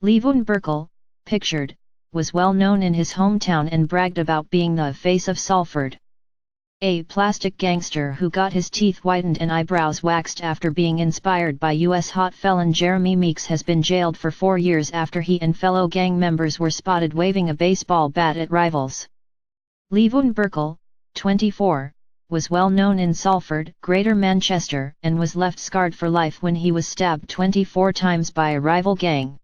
Leevon Birchall, pictured, was well known in his hometown and bragged about being the face of Salford A plastic gangster who got his teeth whitened and eyebrows waxed after being inspired by U.S. hot felon Jeremy Meeks has been jailed for 4 years after he and fellow gang members were spotted waving a baseball bat at rivals. Leevon Birchall, 24, was well known in Salford, Greater Manchester, and was left scarred for life when he was stabbed 24 times by a rival gang.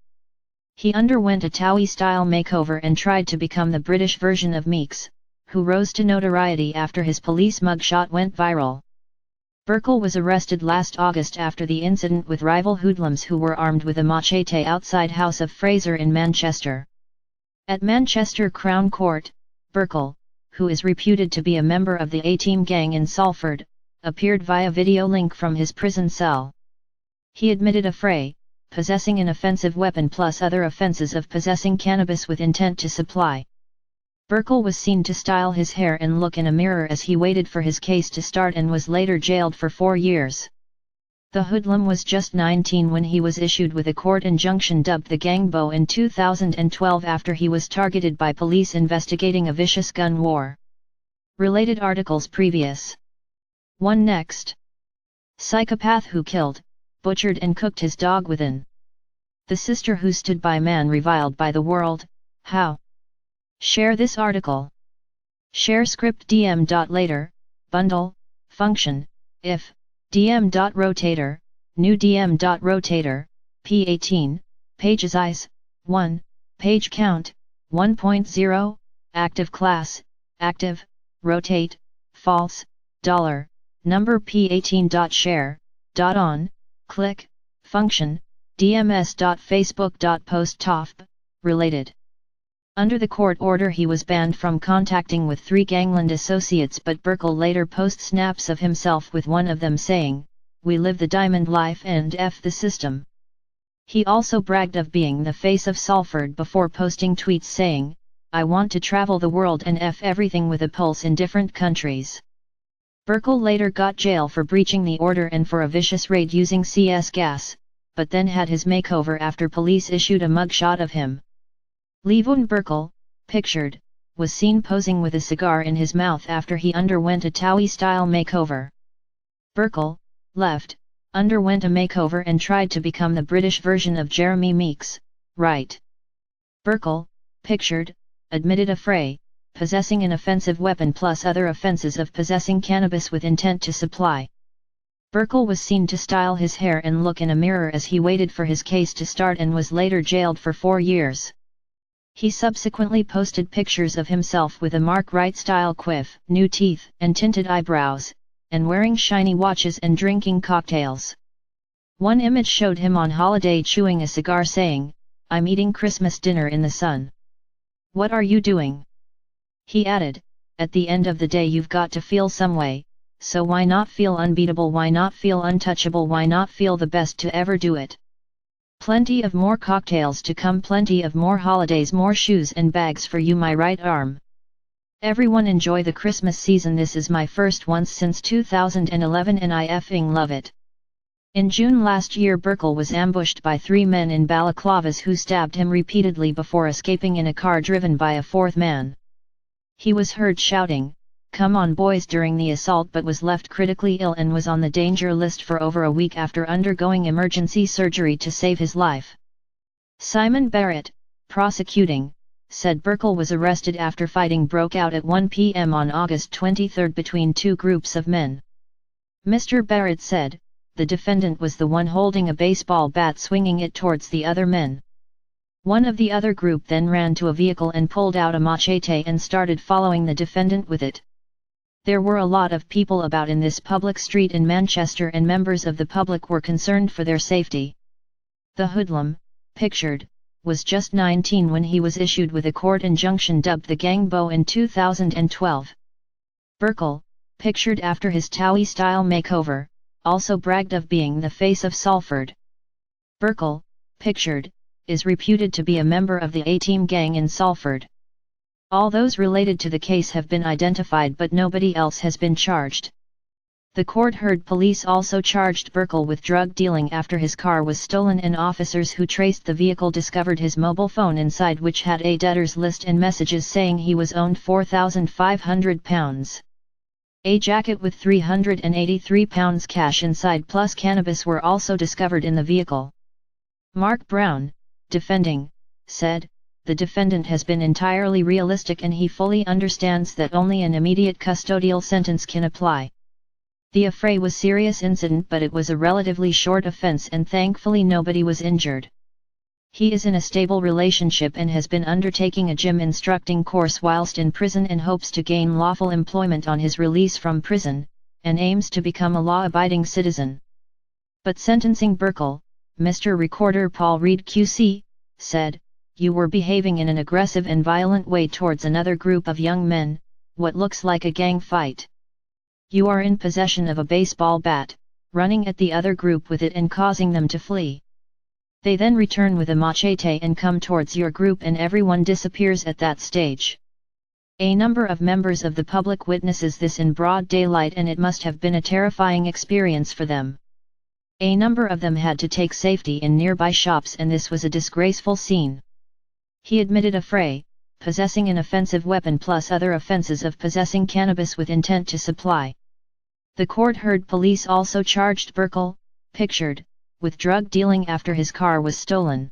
He underwent a Towie-style makeover and tried to become the British version of Meeks, who rose to notoriety after his police mugshot went viral. Birchall was arrested last August after the incident with rival hoodlums who were armed with a machete outside House of Fraser in Manchester. At Manchester Crown Court, Birchall, who is reputed to be a member of the A-Team gang in Salford, appeared via video link from his prison cell. He admitted affray, possessing an offensive weapon plus other offences of possessing cannabis with intent to supply. Birchall was seen to style his hair and look in a mirror as he waited for his case to start and was later jailed for 4 years. The hoodlum was just 19 when he was issued with a court injunction dubbed the Gangbo in 2012 after he was targeted by police investigating a vicious gun war. Related articles previous. 1 Next. Psychopath who killed, butchered and cooked his dog within. The sister who stood by man reviled by the world, how? Share this article. Share script dm.later, bundle, function, if, dm.rotator, new dm.rotator, p18, pages eyes, 1, page count, 1.0, active class, active, rotate, false, $, number p18.share, .on, click, function, dms.facebook.post tofp, related. Under the court order he was banned from contacting with 3 gangland associates, but Birchall later posts snaps of himself with one of them saying, "We live the diamond life and F the system." He also bragged of being the face of Salford before posting tweets saying, "I want to travel the world and F everything with a pulse in different countries." Birchall later got jail for breaching the order and for a vicious raid using CS gas, but then had his makeover after police issued a mugshot of him. Leevon Birchall, pictured, was seen posing with a cigar in his mouth after he underwent a Towie-style makeover. Birchall, left, underwent a makeover and tried to become the British version of Jeremy Meeks, right. Birchall, pictured, admitted affray, possessing an offensive weapon plus other offences of possessing cannabis with intent to supply. Birchall was seen to style his hair and look in a mirror as he waited for his case to start and was later jailed for 4 years. He subsequently posted pictures of himself with a Mark Wright-style quiff, new teeth and tinted eyebrows, and wearing shiny watches and drinking cocktails. One image showed him on holiday chewing a cigar saying, "I'm eating Christmas dinner in the sun. What are you doing?" He added, "At the end of the day you've got to feel some way, so why not feel unbeatable, why not feel untouchable, why not feel the best to ever do it? Plenty of more cocktails to come, plenty of more holidays, more shoes and bags for you, my right arm. Everyone enjoy the Christmas season, this is my first once since 2011 and I effing love it." In June last year Birchall was ambushed by 3 men in balaclavas who stabbed him repeatedly before escaping in a car driven by a 4th man. He was heard shouting, "Come on boys," during the assault but was left critically ill and was on the danger list for over a week after undergoing emergency surgery to save his life. Simon Barrett, prosecuting, said Birchall was arrested after fighting broke out at 1 p.m. on August 23 between 2 groups of men. Mr. Barrett said, the defendant was the one holding a baseball bat swinging it towards the other men. One of the other group then ran to a vehicle and pulled out a machete and started following the defendant with it. There were a lot of people about in this public street in Manchester and members of the public were concerned for their safety. The hoodlum, pictured, was just 19 when he was issued with a court injunction dubbed the Gangbo in 2012. Birchall, pictured after his Towie-style makeover, also bragged of being the face of Salford. Birchall, pictured, is reputed to be a member of the A-Team gang in Salford. All those related to the case have been identified but nobody else has been charged. The court heard police also charged Birchall with drug dealing after his car was stolen, and officers who traced the vehicle discovered his mobile phone inside, which had a debtor's list and messages saying he was owed £4,500. A jacket with £383 cash inside plus cannabis were also discovered in the vehicle. Mark Brown, defending, said, "The defendant has been entirely realistic and he fully understands that only an immediate custodial sentence can apply. The affray was a serious incident, but it was a relatively short offence and thankfully nobody was injured. He is in a stable relationship and has been undertaking a gym instructing course whilst in prison and hopes to gain lawful employment on his release from prison, and aims to become a law-abiding citizen." But sentencing Birchall, Mr. Recorder Paul Reed QC, said, "You were behaving in an aggressive and violent way towards another group of young men, what looks like a gang fight. You are in possession of a baseball bat, running at the other group with it and causing them to flee. They then return with a machete and come towards your group and everyone disappears at that stage. A number of members of the public witnesses this in broad daylight and it must have been a terrifying experience for them. A number of them had to take safety in nearby shops and this was a disgraceful scene." He admitted affray, possessing an offensive weapon plus other offences of possessing cannabis with intent to supply. The court heard police also charged Birchall, pictured, with drug dealing after his car was stolen.